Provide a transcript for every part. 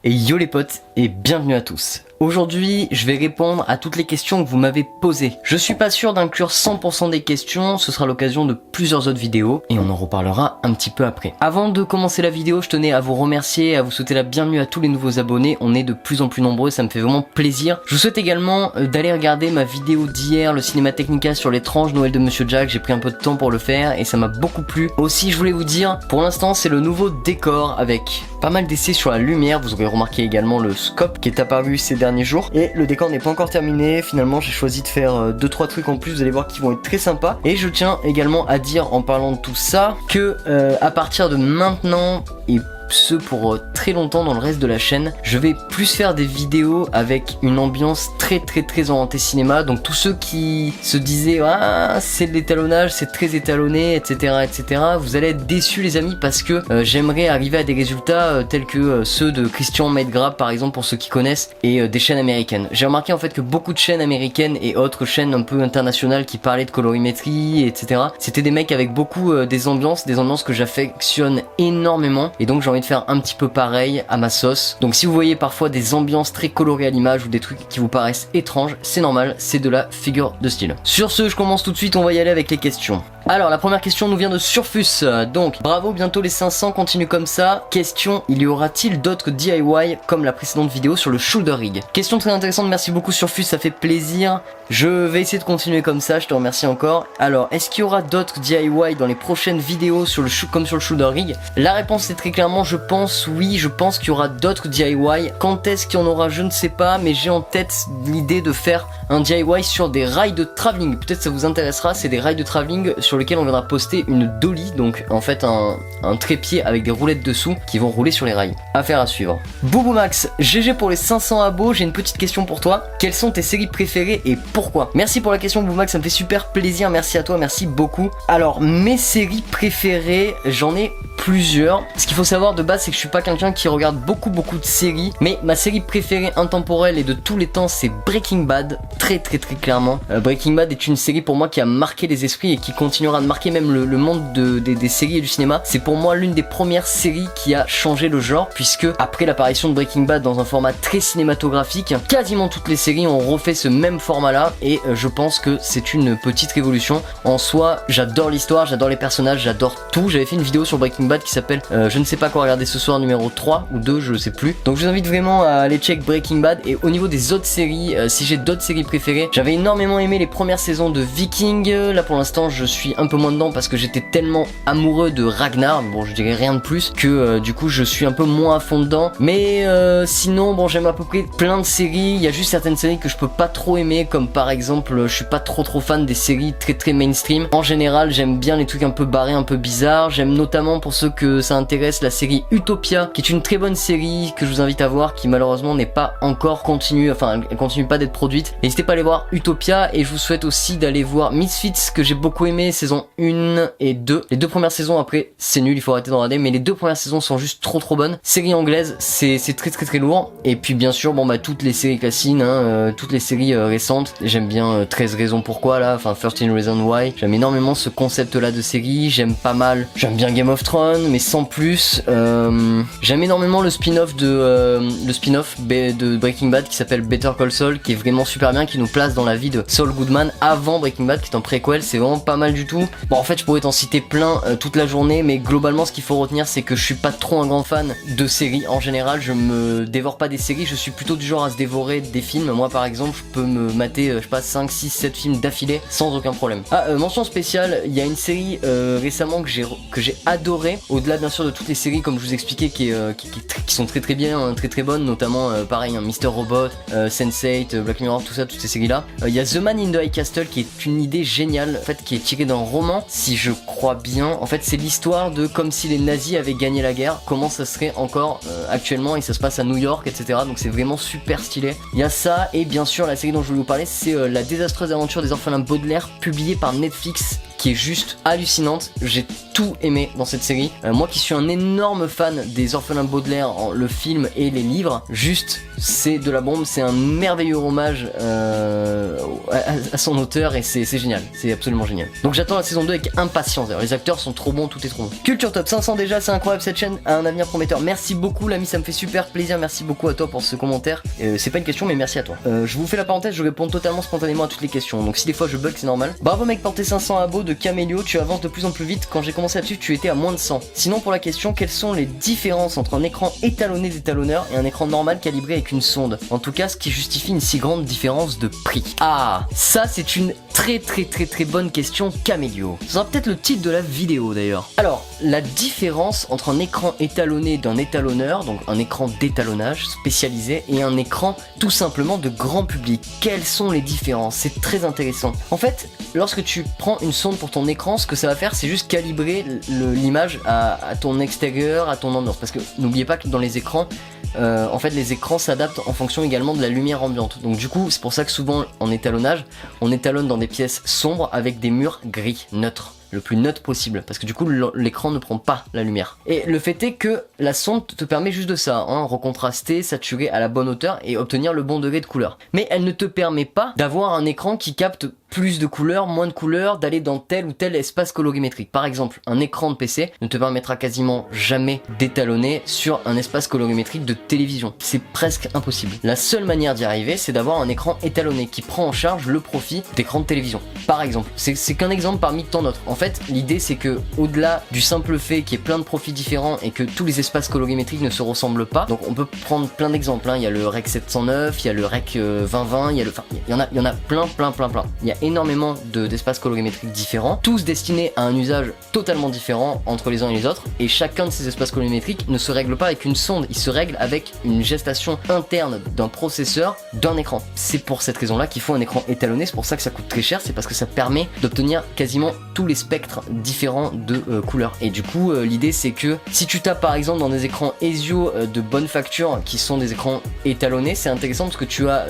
Et yo les potes et bienvenue à tous. Aujourd'hui, je vais répondre à toutes les questions que vous m'avez posées. Je suis pas sûr d'inclure 100% des questions, ce sera l'occasion de plusieurs autres vidéos et on en reparlera un petit peu après. Avant de commencer la vidéo, je tenais à vous remercier, à vous souhaiter la bienvenue à tous les nouveaux abonnés. On est de plus en plus nombreux, ça me fait vraiment plaisir. Je vous souhaite également d'aller regarder ma vidéo d'hier, le Cinéma Technica sur l'étrange Noël de Monsieur Jack. J'ai pris un peu de temps pour le faire et ça m'a beaucoup plu. Aussi, je voulais vous dire, pour l'instant, c'est le nouveau décor avec pas mal d'essais sur la lumière. Vous aurez remarqué également le scope qui est apparu ces derniers jours. Et le décor n'est pas encore terminé. Finalement, j'ai choisi de faire 2-3 trucs en plus. Vous allez voir qu'ils vont être très sympas. Et je tiens également à dire en parlant de tout ça que à partir de maintenant et ce pour très longtemps dans le reste de la chaîne, je vais plus faire des vidéos avec une ambiance très orientée cinéma. Donc tous ceux qui se disaient ah c'est de l'étalonnage, c'est très étalonné, etc., vous allez être déçus les amis, parce que j'aimerais arriver à des résultats tels que ceux de Christian Maidgrab par exemple, pour ceux qui connaissent, et des chaînes américaines. J'ai remarqué en fait que beaucoup de chaînes américaines et autres chaînes un peu internationales qui parlaient de colorimétrie, etc., c'était des mecs avec beaucoup des ambiances que j'affectionne énormément, et donc j'ai envie de faire un petit peu pareil à ma sauce. Donc si vous voyez parfois des ambiances très colorées à l'image ou des trucs qui vous paraissent étranges, c'est normal, c'est de la figure de style. Sur ce, je commence tout de suite, on va y aller avec les questions. Alors la première question nous vient de Surfus, donc bravo, bientôt les 500, continue comme ça. Question, il y aura-t-il d'autres DIY comme la précédente vidéo sur le shoulder rig? Question très intéressante, merci beaucoup Surfus, ça fait plaisir. Je vais essayer de continuer comme ça, je te remercie encore. Alors, est-ce qu'il y aura d'autres DIY dans les prochaines vidéos sur comme sur le shoulder rig? La réponse est très clairement, je pense oui, je pense qu'il y aura d'autres DIY. Quand est-ce qu'il y en aura, je ne sais pas, mais j'ai en tête l'idée de faire un DIY sur des rails de travelling. Peut-être ça vous intéressera, c'est des rails de travelling sur lesquels on viendra poster une dolly, donc en fait un trépied avec des roulettes dessous qui vont rouler sur les rails. Affaire à suivre. Boubou Max, GG pour les 500 abos, j'ai une petite question pour toi. Quelles sont tes séries préférées et pourquoi? Merci pour la question Boubou Max, ça me fait super plaisir, merci à toi, merci beaucoup. Alors, mes séries préférées, j'en ai plusieurs. Ce qu'il faut savoir de base, c'est que je suis pas quelqu'un qui regarde beaucoup de séries, mais ma série préférée intemporelle et de tous les temps, c'est Breaking Bad, très clairement. Breaking Bad est une série pour moi qui a marqué les esprits et qui continuera de marquer même le monde des séries et du cinéma. C'est pour moi l'une des premières séries qui a changé le genre, puisque après l'apparition de Breaking Bad dans un format très cinématographique, quasiment toutes les séries ont refait ce même format là, et je pense que c'est une petite révolution. En soi, j'adore l'histoire, j'adore les personnages, j'adore tout. J'avais fait une vidéo sur Breaking Bad qui s'appelle je ne sais pas quoi regarder ce soir, numéro 3 ou 2, je sais plus. Donc je vous invite vraiment à aller check Breaking Bad. Et au niveau des autres séries, si j'ai d'autres séries préférées, j'avais énormément aimé les premières saisons de Viking. Là pour l'instant je suis un peu moins dedans parce que j'étais tellement amoureux de Ragnar, bon je dirais rien de plus, que du coup je suis un peu moins à fond dedans. Mais sinon bon, j'aime à peu près plein de séries. Il y a juste certaines séries que je peux pas trop aimer, comme par exemple je suis pas trop fan des séries très mainstream. En général j'aime bien les trucs un peu barrés, un peu bizarres. J'aime notamment, pour ceux que ça intéresse, la série Utopia, qui est une très bonne série que je vous invite à voir, qui malheureusement n'est pas encore continue, enfin elle continue pas d'être produite. N'hésitez pas à aller voir Utopia, et je vous souhaite aussi d'aller voir Misfits, que j'ai beaucoup aimé, saison 1 et 2. Les deux premières saisons, après c'est nul, il faut arrêter d'en regarder, mais les deux premières saisons sont juste trop bonnes. Série anglaise, c'est très lourd. Et puis bien sûr bon bah toutes les séries classiques, toutes les séries récentes. J'aime bien 13 raisons pourquoi là, enfin 13 Reasons Why. J'aime énormément ce concept là de série, j'aime bien Game of Thrones, mais sans plus. J'aime énormément le spin-off de Breaking Bad qui s'appelle Better Call Saul, qui est vraiment super bien, qui nous place dans la vie de Saul Goodman avant Breaking Bad, qui est un préquel. C'est vraiment pas mal du tout. Bon en fait je pourrais t'en citer plein toute la journée, mais globalement ce qu'il faut retenir, c'est que je suis pas trop un grand fan de séries en général. Je me dévore pas des séries, je suis plutôt du genre à se dévorer des films. Moi par exemple je peux me mater je sais pas 5, 6, 7 films d'affilée sans aucun problème. Mention spéciale, il y a une série récemment que j'ai adoré, au-delà bien sûr de toutes les séries comme je vous expliquais qui sont très bien, très bonnes, notamment pareil Mr. Robot, Sense8, Black Mirror, tout ça, toutes ces séries là. Il y a The Man in the High Castle qui est une idée géniale, en fait qui est tirée d'un roman si je crois bien. En fait c'est l'histoire de comme si les nazis avaient gagné la guerre, comment ça serait encore actuellement, et ça se passe à New York, etc. Donc c'est vraiment super stylé. Il y a ça, et bien sûr la série dont je voulais vous parler, c'est La désastreuse aventure des orphelins Baudelaire, publiée par Netflix, qui est juste hallucinante. J'ai tout aimé dans cette série. Moi qui suis un énorme fan des Orphelins de Baudelaire, le film et les livres, juste c'est de la bombe, c'est un merveilleux hommage à son auteur et c'est génial, c'est absolument génial. Donc j'attends la saison 2 avec impatience, les acteurs sont trop bons, tout est trop bon. Culture Top 500 déjà, c'est incroyable, cette chaîne a un avenir prometteur. Merci beaucoup l'ami, ça me fait super plaisir, merci beaucoup à toi pour ce commentaire. C'est pas une question mais merci à toi. Je vous fais la parenthèse, je réponds totalement spontanément à toutes les questions, donc si des fois je bug c'est normal. Bravo mec pour tes 500 abos de Camélio, tu avances de plus en plus vite, quand j'ai commencé là-dessus tu étais à moins de 100. Sinon pour la question, quelles sont les différences entre un écran étalonné d'étalonneur et un écran normal calibré avec une sonde? En tout cas ce qui justifie une si grande différence de prix. Ah, ça c'est une très bonne question Camélio. Ça sera peut-être le titre de la vidéo d'ailleurs. Alors, la différence entre un écran étalonné d'un étalonneur, donc un écran d'étalonnage spécialisé, et un écran tout simplement de grand public. Quelles sont les différences? C'est très intéressant. En fait, lorsque tu prends une sonde pour ton écran, ce que ça va faire, c'est juste calibrer l'image à ton extérieur, à ton ambiance. Parce que n'oubliez pas que dans les écrans, en fait les écrans s'adaptent en fonction également de la lumière ambiante. Donc du coup c'est pour ça que souvent en étalonnage on étalonne dans des pièces sombres avec des murs gris, neutres, le plus neutre possible, parce que du coup l'écran ne prend pas la lumière. Et le fait est que la sonde te permet juste de ça, hein, recontraster, saturer à la bonne hauteur et obtenir le bon degré de couleur. Mais elle ne te permet pas d'avoir un écran qui capte plus de couleurs, moins de couleurs, d'aller dans tel ou tel espace colorimétrique. Par exemple, un écran de PC ne te permettra quasiment jamais d'étalonner sur un espace colorimétrique de télévision. C'est presque impossible. La seule manière d'y arriver, c'est d'avoir un écran étalonné qui prend en charge le profit d'écran de télévision. Par exemple, c'est qu'un exemple parmi tant d'autres. En fait, l'idée c'est que au-delà du simple fait qu'il y ait plein de profils différents et que tous les espaces colorimétriques ne se ressemblent pas, donc on peut prendre plein d'exemples, hein. Il y a le Rec 709, il y a le Rec 2020, il y en a plein. Il y a énormément d'espaces colorimétriques différents, tous destinés à un usage totalement différent entre les uns et les autres, et chacun de ces espaces colorimétriques ne se règle pas avec une sonde, il se règle avec une gestation interne d'un processeur, d'un écran. C'est pour cette raison là qu'il faut un écran étalonné, c'est pour ça que ça coûte très cher, c'est parce que ça permet d'obtenir quasiment tous les spectres différents de couleurs. Et du coup l'idée c'est que si tu tapes par exemple dans des écrans Ezio de bonne facture qui sont des écrans étalonnés, c'est intéressant parce que tu as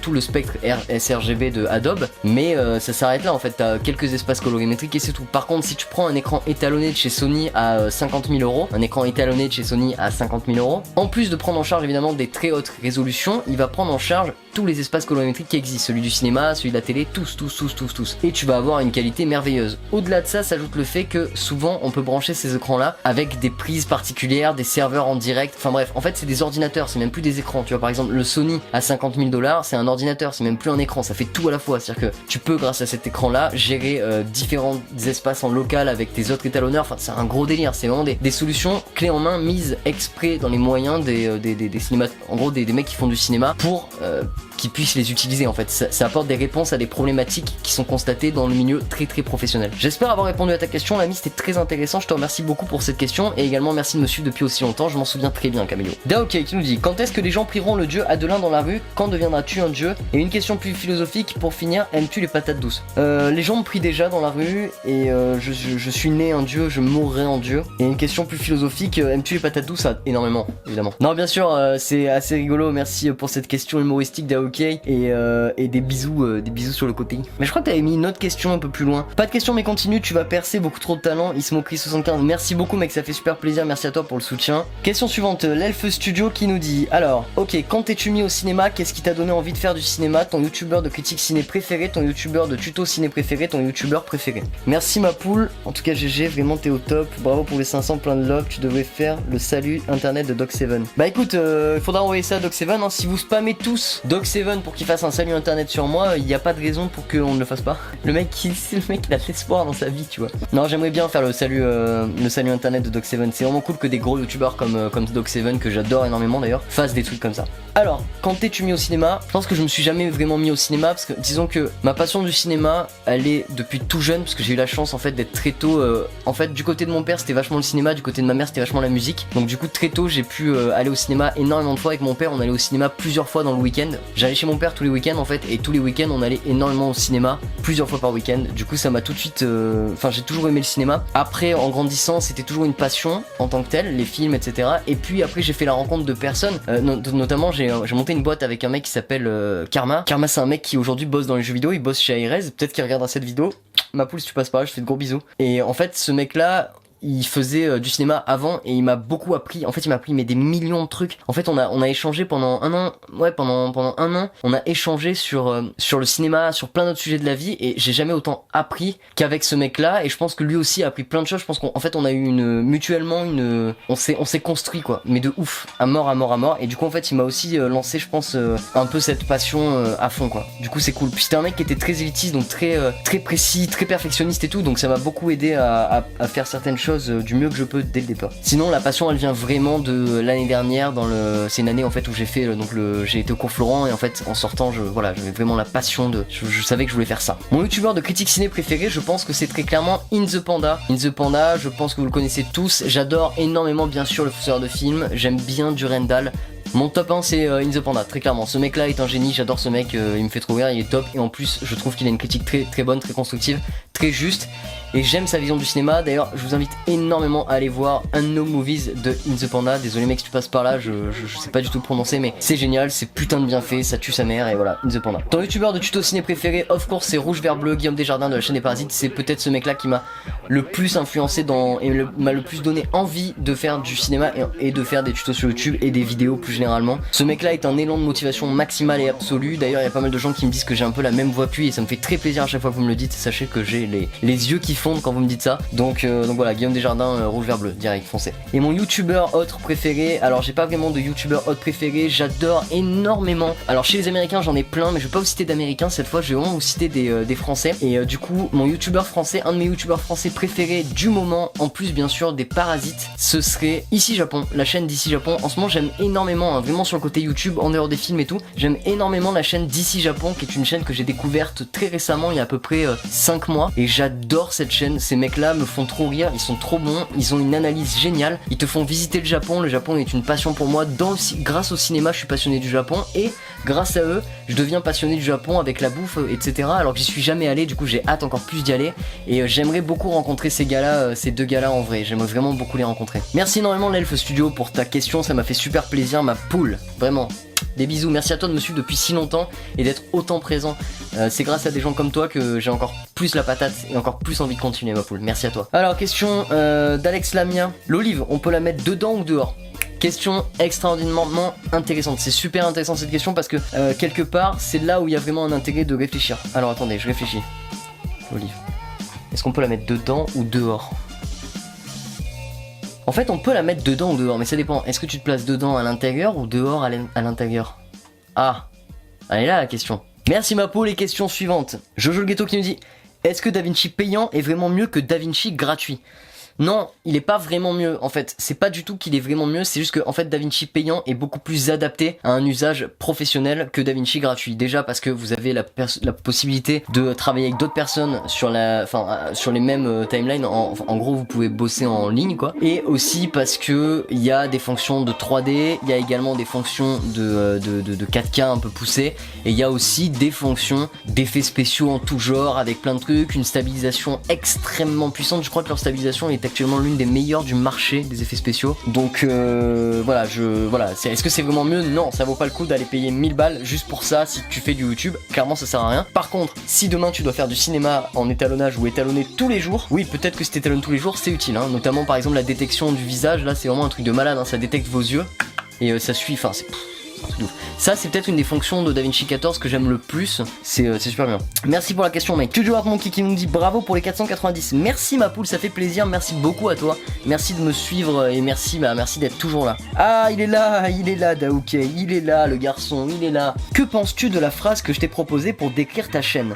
tout le spectre sRGB de Adobe, mais ça s'arrête là en fait, t'as quelques espaces colorimétriques et c'est tout. Par contre si tu prends un écran étalonné de chez Sony à 50 000 euros, un écran étalonné de chez Sony à 50 000 euros, en plus de prendre en charge évidemment des très hautes résolutions, il va prendre en charge tous les espaces colorimétriques qui existent, celui du cinéma, celui de la télé, tous. Et tu vas avoir une qualité merveilleuse. Au-delà de ça, s'ajoute le fait que souvent on peut brancher ces écrans-là avec des prises particulières, des serveurs en direct, enfin bref, en fait c'est des ordinateurs, c'est même plus des écrans. Tu vois par exemple le Sony à 50 000 $, c'est un ordinateur, c'est même plus un écran, ça fait tout à la fois. C'est-à-dire que tu peux grâce à cet écran-là gérer différents espaces en local avec tes autres étalonneurs, enfin c'est un gros délire, c'est vraiment des solutions clés en main mises exprès dans les moyens des cinémas, en gros des mecs qui font du cinéma pour qu'ils puissent les utiliser en fait. Ça apporte des réponses à des problématiques qui sont constatées dans le milieu très professionnel. J'espère avoir répondu à ta question l'ami, c'était très intéressant, je te remercie beaucoup pour cette question et également merci de me suivre depuis aussi longtemps, je m'en souviens très bien Camélio. Daokey qui nous dit: quand est-ce que les gens prieront le dieu Adelin dans la rue? Quand deviendras-tu un dieu? Et une question plus philosophique pour finir, aimes-tu les patates douces? Les gens me prient déjà dans la rue et je suis né un dieu, je mourrai en dieu. Et une question plus philosophique, aimes-tu les patates douces? Énormément, évidemment. Non bien sûr, c'est assez rigolo, merci pour cette question humoristique Daokey et des bisous sur le côté. Mais je crois que t'avais mis une autre question un peu plus loin. Pas de question mais continue, tu vas percer, beaucoup trop de talent. Ismokri75, merci beaucoup mec, ça fait super plaisir, merci à toi pour le soutien. Question suivante, l'Elfe Studio qui nous dit: alors, ok, quand t'es-tu mis au cinéma, qu'est-ce qui t'a donné envie de faire du cinéma? Ton youtubeur de critique ciné préféré, ton youtubeur de tuto ciné préféré, ton youtubeur préféré? Merci ma poule, en tout cas GG, vraiment t'es au top, bravo pour les 500, plein de love, tu devrais faire le salut internet de Doc7. Bah écoute, il faudra envoyer ça à Doc7, hein. Si vous spammez tous Doc7 pour qu'il fasse un salut internet sur moi, il n'y a pas de raison pour qu'on ne le fasse pas. Le mec il a de l'espoir dans sa vie, tu vois. Non, j'aimerais bien faire le salut internet de Doc7, c'est vraiment cool que des gros youtubeurs comme Doc7, que j'adore énormément d'ailleurs, fassent des trucs comme ça. Alors, quand t'es-tu mis au cinéma? Je pense que je me suis jamais vraiment mis au cinéma parce que disons que ma passion du cinéma, elle est depuis tout jeune parce que j'ai eu la chance en fait d'être très tôt. En fait, du côté de mon père c'était vachement le cinéma, du côté de ma mère c'était vachement la musique. Donc du coup très tôt j'ai pu aller au cinéma énormément de fois avec mon père. On allait au cinéma plusieurs fois dans le week-end. J'allais chez mon père tous les week-ends en fait, et tous les week-ends on allait énormément au cinéma plusieurs fois par week-end. Du coup ça m'a tout de suite, enfin j'ai toujours aimé le cinéma. Après en grandissant c'était toujours une passion en tant que telle, les films etc. Et puis après j'ai fait la rencontre de personnes, notamment j'ai monté une boîte avec un mec qui s'appelle Karma. Karma c'est un mec qui aujourd'hui bosse dans les jeux vidéo, il bosse chez Airez, peut-être qu'il regardera cette vidéo. ma poule si tu passes par là, je te fais de gros bisous. Et en fait ce mec là, il faisait du cinéma avant et il m'a beaucoup appris. En fait, il m'a appris mais des millions de trucs. En fait, on a échangé pendant un an. Ouais, pendant un an, on a échangé sur le cinéma, sur plein d'autres sujets de la vie et j'ai jamais autant appris qu'avec ce mec-là. Et je pense que lui aussi a appris plein de choses. Je pense qu'en fait, on a eu mutuellement on s'est construit quoi. Mais de ouf, à mort, à mort, à mort. Et du coup, en fait, il m'a aussi lancé, je pense, un peu cette passion à fond quoi. Du coup, c'est cool. Puis c'était un mec qui était très élitiste, donc très précis, très perfectionniste et tout. Donc ça m'a beaucoup aidé à faire certaines choses du mieux que je peux dès le départ. Sinon la passion elle vient vraiment de l'année dernière c'est une année en fait où j'ai fait j'ai été au cours Florent et en fait en sortant j'avais vraiment la passion je savais que je voulais faire ça. Mon youtubeur de critique ciné préféré, je pense que c'est très clairement In The Panda. In The Panda, je pense que vous le connaissez tous. J'adore énormément bien sûr le fausseur de films, j'aime bien Durandal. Mon top 1 c'est In The Panda, très clairement. Ce mec là est un génie, j'adore ce mec, il me fait trop rire, il est top. Et en plus je trouve qu'il a une critique très très bonne, très constructive, très juste. Et j'aime sa vision du cinéma. D'ailleurs je vous invite énormément à aller voir Unknown Movies de In The Panda. Désolé mec si tu passes par là, je sais pas du tout le prononcer, mais c'est génial, c'est putain de bien fait, ça tue sa mère. Et voilà, In The Panda. Ton youtubeur de tuto ciné préféré, of course c'est Rouge Vert Bleu, Guillaume Desjardins de la chaîne des Parasites. C'est peut-être ce mec là qui m'a le plus influencé et m'a le plus donné envie de faire du cinéma et de faire des tutos sur YouTube et des vidéos plus généralement. Ce mec là est un élan de motivation maximale et absolu. D'ailleurs il y a pas mal de gens qui me disent que j'ai un peu la même voix puis et ça me fait très plaisir à chaque fois que vous me le dites. Sachez que j'ai les yeux qui fondent quand vous me dites ça. Donc voilà, Guillaume Desjardins, Rouge Vert Bleu, direct, foncez. Et mon youtubeur autre préféré, alors j'ai pas vraiment de youtubeur autre préféré, j'adore énormément. Alors chez les américains j'en ai plein, mais je vais pas vous citer d'américains cette fois, je vais vraiment vous citer des français. Et du coup mon youtubeur français, un de mes youtubeurs français préférés du moment, en plus bien sûr des Parasites, ce serait Ici Japon, la chaîne d'Ici Japon. En ce moment j'aime énormément, hein, vraiment sur le côté YouTube, en dehors des films et tout, j'aime énormément la chaîne d'Ici Japon, qui est une chaîne que j'ai découverte très récemment, il y a à peu près 5 mois. Et j'adore cette chaîne, ces mecs là me font trop rire, ils sont trop bons, ils ont une analyse géniale, ils te font visiter le Japon est une passion pour moi, grâce au cinéma je suis passionné du Japon et grâce à eux je deviens passionné du Japon avec la bouffe etc. Alors que j'y suis jamais allé, du coup j'ai hâte encore plus d'y aller et j'aimerais beaucoup rencontrer ces gars là, ces deux gars là en vrai, j'aimerais vraiment beaucoup les rencontrer. Merci énormément l'Elfe Studio pour ta question, ça m'a fait super plaisir ma poule, vraiment. Des bisous, merci à toi de me suivre depuis si longtemps et d'être autant présent. C'est grâce à des gens comme toi que j'ai encore plus la patate et encore plus envie de continuer ma poule. Merci à toi. Alors question d'Alex Lamia. L'olive, on peut la mettre dedans ou dehors? Question extraordinairement intéressante. C'est super intéressant cette question parce que quelque part c'est là où il y a vraiment un intérêt de réfléchir. Alors attendez, je réfléchis. L'olive. Est-ce qu'on peut la mettre dedans ou dehors? En fait, on peut la mettre dedans ou dehors, mais ça dépend. Est-ce que tu te places dedans à l'intérieur ou dehors à l'intérieur? Ah, elle est là la question. Merci ma peau, les questions suivantes. Jojo le Ghetto qui nous dit: est-ce que DaVinci payant est vraiment mieux que DaVinci gratuit? Non, il est pas vraiment mieux en fait, c'est pas du tout qu'il est vraiment mieux, c'est juste que en fait DaVinci payant est beaucoup plus adapté à un usage professionnel que DaVinci gratuit. Déjà parce que vous avez la possibilité de travailler avec d'autres personnes sur les mêmes timelines, en gros vous pouvez bosser en ligne quoi. Et aussi parce que il y a des fonctions de 3D, il y a également des fonctions de 4K un peu poussées, et il y a aussi des fonctions d'effets spéciaux en tout genre avec plein de trucs, une stabilisation extrêmement puissante. Je crois que leur stabilisation est actuellement l'une des meilleures du marché des effets spéciaux. Donc voilà, est-ce que c'est vraiment mieux? Non, ça vaut pas le coup d'aller payer 1000 balles juste pour ça. Si tu fais du YouTube, clairement ça sert à rien. Par contre, si demain tu dois faire du cinéma en étalonnage ou étalonner tous les jours, oui, peut-être que si t'étalonnes tous les jours, c'est utile, hein. Notamment par exemple la détection du visage, là c'est vraiment un truc de malade, hein. Ça détecte vos yeux et ça suit, enfin c'est un truc de ouf. Ça c'est peut-être une des fonctions de DaVinci 14 que j'aime le plus, c'est super bien. Merci pour la question mec. Studio Art Monkey qui nous dit bravo pour les 490. Merci ma poule, ça fait plaisir, merci beaucoup à toi. Merci de me suivre et merci d'être toujours là. Ah il est là Daouke, il est là le garçon, il est là. Que penses-tu de la phrase que je t'ai proposée pour décrire ta chaîne?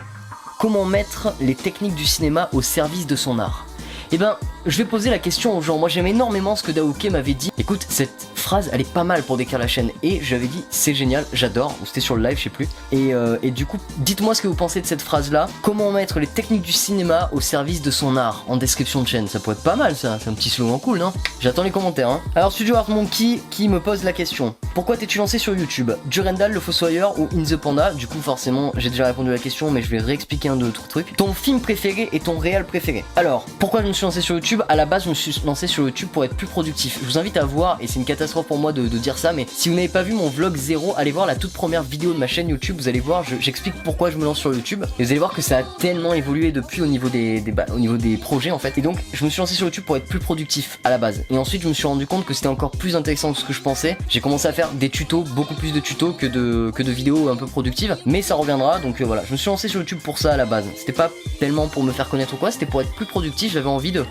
Comment mettre les techniques du cinéma au service de son art? Eh ben, je vais poser la question aux gens. Moi j'aime énormément ce que Daouke m'avait dit. Écoute, cette phrase elle est pas mal pour décrire la chaîne. Et j'avais dit c'est génial, j'adore. Ou c'était sur le live, je sais plus. Et du coup, dites-moi ce que vous pensez de cette phrase là. Comment mettre les techniques du cinéma au service de son art en description de chaîne? Ça pourrait être pas mal ça, c'est un petit slogan cool non? J'attends les commentaires hein. Alors Studio Art Monkey qui me pose la question: pourquoi t'es-tu lancé sur YouTube? Durandal le Fossoyeur ou In The Panda? Du coup forcément j'ai déjà répondu à la question mais je vais réexpliquer un de l'autre truc. Ton film préféré et ton réal préféré? Alors, pourquoi je me suis lancé sur YouTube? YouTube, à la base je me suis lancé sur YouTube pour être plus productif. Je vous invite à voir, et c'est une catastrophe pour moi de dire ça, mais si vous n'avez pas vu mon vlog 0, allez voir la toute première vidéo de ma chaîne YouTube, vous allez voir, j'explique pourquoi je me lance sur YouTube, et vous allez voir que ça a tellement évolué depuis au niveau des projets en fait. Et donc je me suis lancé sur YouTube pour être plus productif à la base, et ensuite je me suis rendu compte que c'était encore plus intéressant que ce que je pensais. J'ai commencé à faire des tutos, beaucoup plus de tutos que de vidéos un peu productives, mais ça reviendra. Donc voilà, je me suis lancé sur YouTube pour ça à la base. C'était pas tellement pour me faire connaître ou quoi, c'était pour être plus productif. J'avais envie de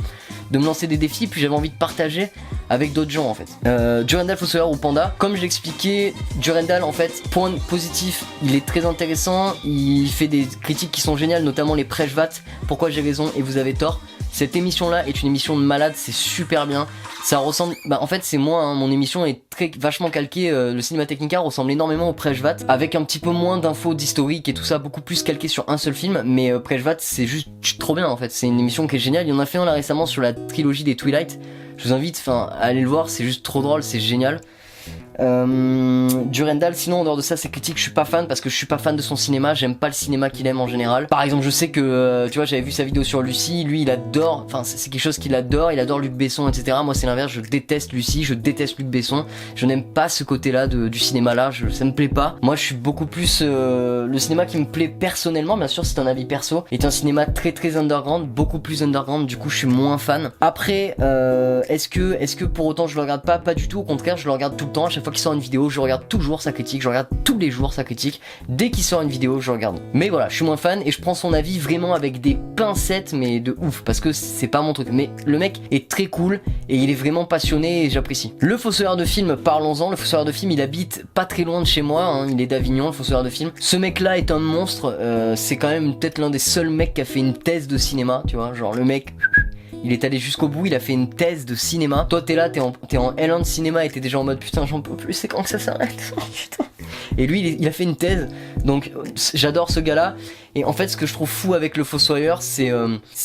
me lancer des défis, puis j'avais envie de partager avec d'autres gens en fait. Durandal, Fossoyeur ou Panda, comme je l'expliquais, Durandal en fait, point positif, il est très intéressant, il fait des critiques qui sont géniales, notamment les prêches-vat, pourquoi j'ai raison et vous avez tort. Cette émission là est une émission de malade, c'est super bien. Ça ressemble, en fait c'est moi, hein, mon émission est vachement calquée, le Cinéma Technica ressemble énormément au Prejvat, avec un petit peu moins d'infos d'historique et tout ça, beaucoup plus calqué sur un seul film, mais Prejvat c'est juste trop bien en fait, c'est une émission qui est géniale. Il y en a fait un là récemment sur la trilogie des Twilight, je vous invite à aller le voir, c'est juste trop drôle, c'est génial. Durandal, sinon en dehors de ça, ses critiques, je suis pas fan parce que je suis pas fan de son cinéma, j'aime pas le cinéma qu'il aime en général. Par exemple, je sais que tu vois, j'avais vu sa vidéo sur Lucie, lui il adore, enfin c'est quelque chose qu'il adore, il adore Luc Besson, etc. Moi c'est l'inverse, je déteste Lucie, je déteste Luc Besson, je n'aime pas ce côté-là du cinéma là, ça me plaît pas. Moi je suis beaucoup plus le cinéma qui me plaît personnellement, bien sûr c'est un avis perso, est un cinéma très underground, beaucoup plus underground, du coup je suis moins fan. Après est-ce que pour autant je le regarde pas du tout, au contraire je le regarde tout le temps. À chaque fois qu'il sort une vidéo, je regarde toujours sa critique, je regarde tous les jours sa critique. Dès qu'il sort une vidéo, je regarde. Mais voilà, je suis moins fan et je prends son avis vraiment avec des pincettes, mais de ouf, parce que c'est pas mon truc. Mais le mec est très cool et il est vraiment passionné et j'apprécie. Le Fossoyeur de film, parlons-en. Le Fossoyeur de film, il habite pas très loin de chez moi, hein, il est d'Avignon, le Fossoyeur de film. Ce mec-là est un monstre, c'est quand même peut-être l'un des seuls mecs qui a fait une thèse de cinéma, tu vois, genre le mec... Il est allé jusqu'au bout, il a fait une thèse de cinéma. Toi t'es là, t'es en L1 de cinéma et t'es déjà en mode putain j'en peux plus, c'est quand que ça s'arrête. Putain. Et lui il a fait une thèse, donc j'adore ce gars là. Et en fait ce que je trouve fou avec le Fossoyeur c'est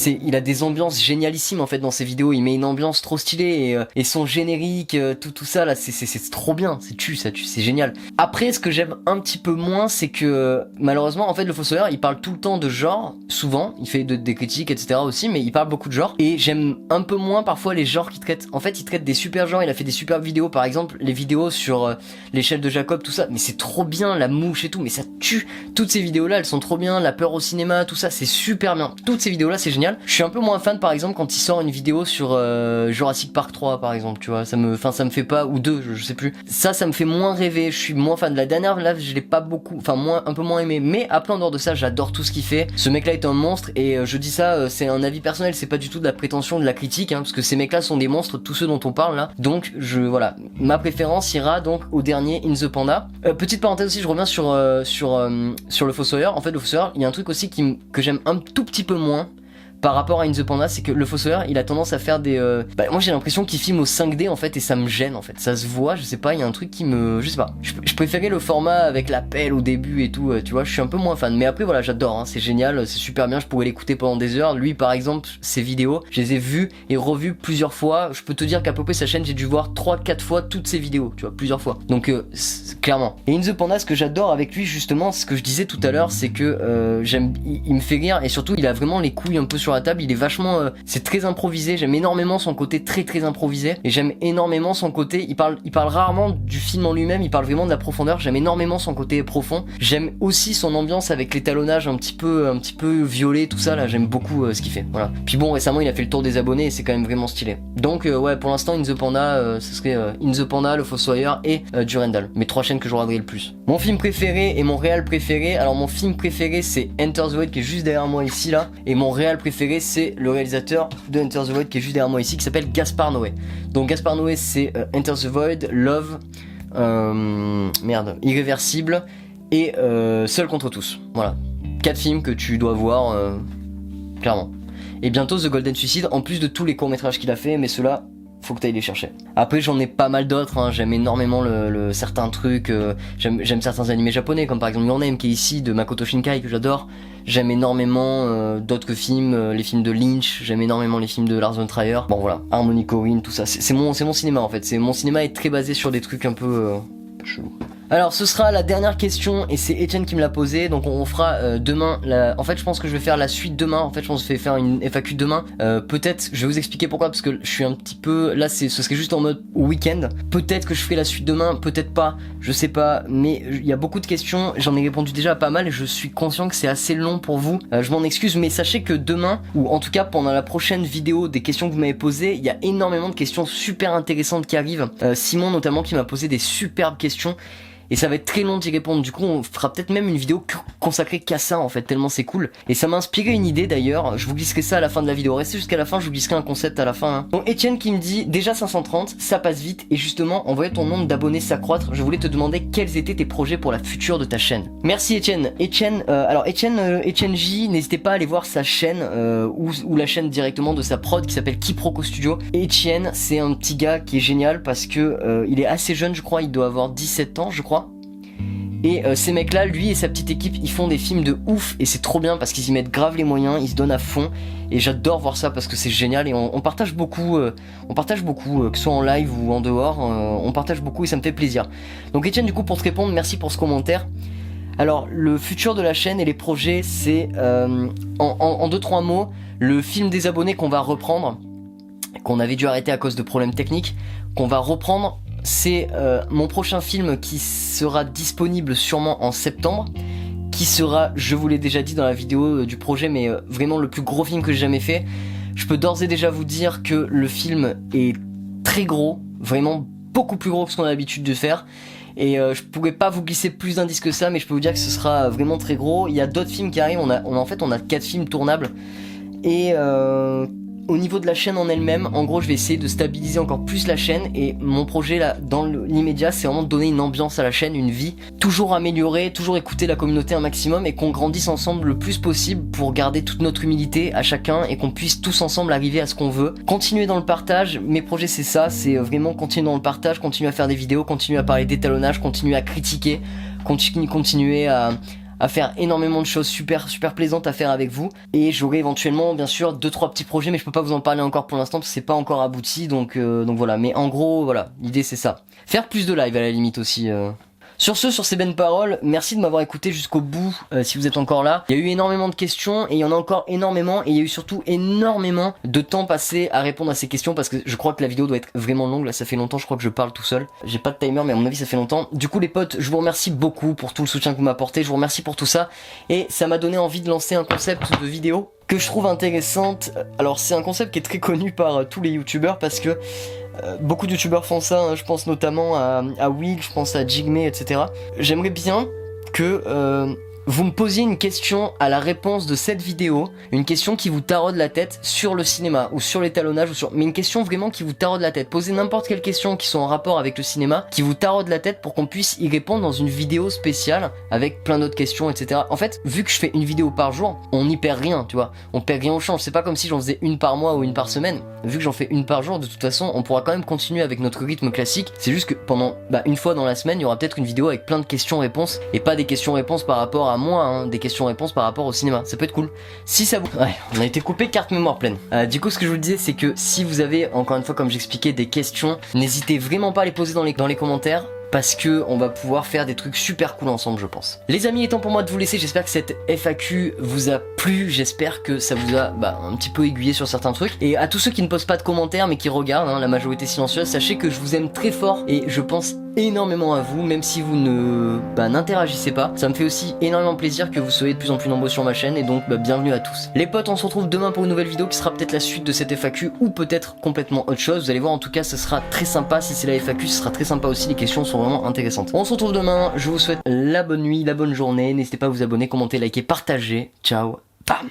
il a des ambiances génialissimes en fait dans ses vidéos, il met une ambiance trop stylée et son générique, tout ça là c'est trop bien, ça tue, c'est génial. Après ce que j'aime un petit peu moins c'est que malheureusement en fait le Fossoyeur il parle tout le temps de genre, souvent, il fait des critiques etc aussi, mais il parle beaucoup de genre et j'aime un peu moins parfois les genres qu'il traite. En fait il traite des super genres, il a fait des super vidéos, par exemple les vidéos sur l'échelle de Jacob, tout ça, mais c'est trop bien, la mouche et tout, mais ça tue. Toutes ces vidéos là elles sont trop bien, la peur au cinéma, tout ça, c'est super bien. Toutes ces vidéos là c'est génial. Je suis un peu moins fan par exemple quand il sort une vidéo sur Jurassic Park 3 par exemple, tu vois, ça me fait pas, ou 2, je sais plus. Ça me fait moins rêver, je suis moins fan. De la dernière là, je l'ai pas beaucoup, un peu moins aimé, mais à plein dehors de ça, j'adore tout ce qu'il fait. Ce mec là est un monstre et je dis ça, c'est un avis personnel, c'est pas du tout de la prétention de la critique, hein, parce que ces mecs là sont des monstres, tous ceux dont on parle là. Donc voilà, ma préférence ira donc au dernier In the Panda. Petite parenthèse aussi, je reviens sur le Fossoyeur. En fait le Fossoyeur, il y a un truc aussi que j'aime un tout petit peu moins par rapport à In the Panda, c'est que le Fossoyeur il a tendance à faire des moi j'ai l'impression qu'il filme au 5D en fait et ça me gêne en fait, ça se voit, je sais pas, il y a un truc qui me, je sais pas, je préférais le format avec la pelle au début et tout, tu vois, je suis un peu moins fan, mais après voilà, j'adore, hein, c'est génial, c'est super bien, je pourrais l'écouter pendant des heures. Lui par exemple, ses vidéos, je les ai vues et revues plusieurs fois, je peux te dire qu'à peu près sa chaîne j'ai dû voir 3-4 fois toutes ses vidéos, tu vois, plusieurs fois, donc clairement. Et In the Panda, ce que j'adore avec lui justement, ce que je disais tout à l'heure, c'est que il me fait rire et surtout il a vraiment les couilles un peu sur la table, il est vachement c'est très improvisé, j'aime énormément son côté très improvisé et j'aime énormément son côté, il parle rarement du film en lui-même, il parle vraiment de la profondeur, j'aime énormément son côté profond, j'aime aussi son ambiance avec l'étalonnage un petit peu violet, tout ça là, j'aime beaucoup ce qu'il fait, voilà. Puis bon, récemment il a fait le tour des abonnés et c'est quand même vraiment stylé. Donc ouais, pour l'instant In the Panda, ce serait In the Panda, le Fossoyeur et Durandal, mes 3 chaînes que je regarderai le plus. Mon film préféré et mon réal préféré, alors mon film préféré c'est Enter the Void qui est juste derrière moi ici là, et mon réal préféré c'est le réalisateur de Enter the Void qui est juste derrière moi ici, qui s'appelle Gaspard Noé. Donc Gaspard Noé c'est Enter the Void, Love, Irréversible et Seul contre tous. Voilà, 4 films que tu dois voir clairement. Et bientôt The Golden Suicide, en plus de tous les courts-métrages qu'il a fait, mais ceux-là, faut que t'ailles les chercher. Après j'en ai pas mal d'autres, hein. J'aime énormément certains trucs, j'aime certains animés japonais comme par exemple Your Name qui est ici de Makoto Shinkai que j'adore. J'aime énormément d'autres films, les films de Lynch, j'aime énormément les films de Lars von Trier. Bon voilà, Harmony Korine, tout ça, c'est mon cinéma en fait. Mon cinéma est très basé sur des trucs un peu chelous. Alors ce sera la dernière question et c'est Etienne qui me l'a posée, donc on fera demain, en fait je pense que je vais faire la suite demain, en fait je pense que je vais faire une FAQ demain, peut-être, je vais vous expliquer pourquoi, parce que je suis un petit peu, là ce serait juste en mode week-end, peut-être que je ferai la suite demain, peut-être pas, je sais pas, mais il y a beaucoup de questions, j'en ai répondu déjà à pas mal et je suis conscient que c'est assez long pour vous, je m'en excuse, mais sachez que demain, ou en tout cas pendant la prochaine vidéo des questions que vous m'avez posées, il y a énormément de questions super intéressantes qui arrivent, Simon notamment qui m'a posé des superbes questions, et ça va être très long d'y répondre, du coup on fera peut-être même une vidéo consacrée qu'à ça en fait, tellement c'est cool. Et ça m'a inspiré une idée d'ailleurs, je vous glisserai ça à la fin de la vidéo, restez jusqu'à la fin, je vous glisserai un concept à la fin. Hein. Donc Etienne qui me dit, déjà 530, ça passe vite, et justement, en voyant ton nombre d'abonnés s'accroître, je voulais te demander quels étaient tes projets pour la future de ta chaîne. Merci Etienne. Etienne J, n'hésitez pas à aller voir sa chaîne, ou la chaîne directement de sa prod qui s'appelle Quiproquo Studio. Etienne, c'est un petit gars qui est génial parce que il est assez jeune je crois, il doit avoir 17 ans je crois. Et ces mecs là, lui et sa petite équipe, ils font des films de ouf et c'est trop bien parce qu'ils y mettent grave les moyens, ils se donnent à fond et j'adore voir ça parce que c'est génial et on partage beaucoup, que ce soit en live ou en dehors, on partage beaucoup et ça me fait plaisir. Donc Etienne, du coup pour te répondre, merci pour ce commentaire. Alors le futur de la chaîne et les projets, c'est en 2-3 mots, le film des abonnés qu'on va reprendre, qu'on avait dû arrêter à cause de problèmes techniques, qu'on va reprendre. C'est mon prochain film qui sera disponible sûrement en septembre, qui sera, je vous l'ai déjà dit dans la vidéo du projet, mais vraiment le plus gros film que j'ai jamais fait. Je peux d'ores et déjà vous dire que le film est très gros, vraiment beaucoup plus gros que ce qu'on a l'habitude de faire. Et je pourrais pas vous glisser plus d'indices que ça, mais je peux vous dire que ce sera vraiment très gros. Il y a d'autres films qui arrivent, on a 4 films tournables. Et au niveau de la chaîne en elle-même, en gros je vais essayer de stabiliser encore plus la chaîne et mon projet là dans l'immédiat c'est vraiment de donner une ambiance à la chaîne, une vie, toujours améliorer, toujours écouter la communauté un maximum et qu'on grandisse ensemble le plus possible pour garder toute notre humilité à chacun et qu'on puisse tous ensemble arriver à ce qu'on veut. Continuer dans le partage, mes projets c'est ça, c'est vraiment continuer dans le partage, continuer à faire des vidéos, continuer à parler d'étalonnage, continuer à critiquer, continuer à faire énormément de choses super plaisantes à faire avec vous, et j'aurai éventuellement bien sûr 2-3 petits projets mais je peux pas vous en parler encore pour l'instant parce que c'est pas encore abouti, donc voilà, mais en gros voilà, l'idée c'est ça, faire plus de live à la limite aussi. Sur ces belles paroles, merci de m'avoir écouté jusqu'au bout si vous êtes encore là. Il y a eu énormément de questions et il y en a encore énormément et il y a eu surtout énormément de temps passé à répondre à ces questions parce que je crois que la vidéo doit être vraiment longue, là ça fait longtemps je crois que je parle tout seul. J'ai pas de timer mais à mon avis ça fait longtemps. Du coup les potes, je vous remercie beaucoup pour tout le soutien que vous m'apportez, je vous remercie pour tout ça et ça m'a donné envie de lancer un concept de vidéo que je trouve intéressante. Alors c'est un concept qui est très connu par tous les youtubeurs parce que beaucoup de youtubeurs font ça, hein. Je pense notamment à Will, je pense à Jigme, etc. J'aimerais bien que vous me posiez une question à la réponse de cette vidéo, une question qui vous taraude la tête sur le cinéma ou sur l'étalonnage mais une question vraiment qui vous taraude la tête. Posez n'importe quelle question qui soit en rapport avec le cinéma, qui vous taraude la tête pour qu'on puisse y répondre dans une vidéo spéciale avec plein d'autres questions, etc. En fait, vu que je fais une vidéo par jour, on n'y perd rien, tu vois. On perd rien au change. C'est pas comme si j'en faisais une par mois ou une par semaine. Vu que j'en fais une par jour, de toute façon, on pourra quand même continuer avec notre rythme classique. C'est juste que pendant une fois dans la semaine, il y aura peut-être une vidéo avec plein de questions-réponses et pas des questions-réponses par rapport à moi, hein, des questions-réponses par rapport au cinéma. Ça peut être cool. Si ça vous... Ouais, on a été coupé carte mémoire pleine. Du coup, ce que je vous disais, c'est que si vous avez, encore une fois, comme j'expliquais, des questions, n'hésitez vraiment pas à les poser dans les commentaires. Parce que on va pouvoir faire des trucs super cool ensemble, je pense. Les amis, il est temps pour moi de vous laisser. J'espère que cette FAQ vous a plu. J'espère que ça vous a un petit peu aiguillé sur certains trucs. Et à tous ceux qui ne posent pas de commentaires mais qui regardent, hein, la majorité silencieuse, sachez que je vous aime très fort et je pense énormément à vous, même si vous ne n'interagissez pas. Ça me fait aussi énormément plaisir que vous soyez de plus en plus nombreux sur ma chaîne et donc bienvenue à tous. Les potes, on se retrouve demain pour une nouvelle vidéo qui sera peut-être la suite de cette FAQ ou peut-être complètement autre chose. Vous allez voir, en tout cas, ce sera très sympa. Si c'est la FAQ, ce sera très sympa aussi. Les questions sont vraiment intéressantes. On se retrouve demain. Je vous souhaite la bonne nuit, la bonne journée. N'hésitez pas à vous abonner, commenter, liker, partager. Ciao. Bam.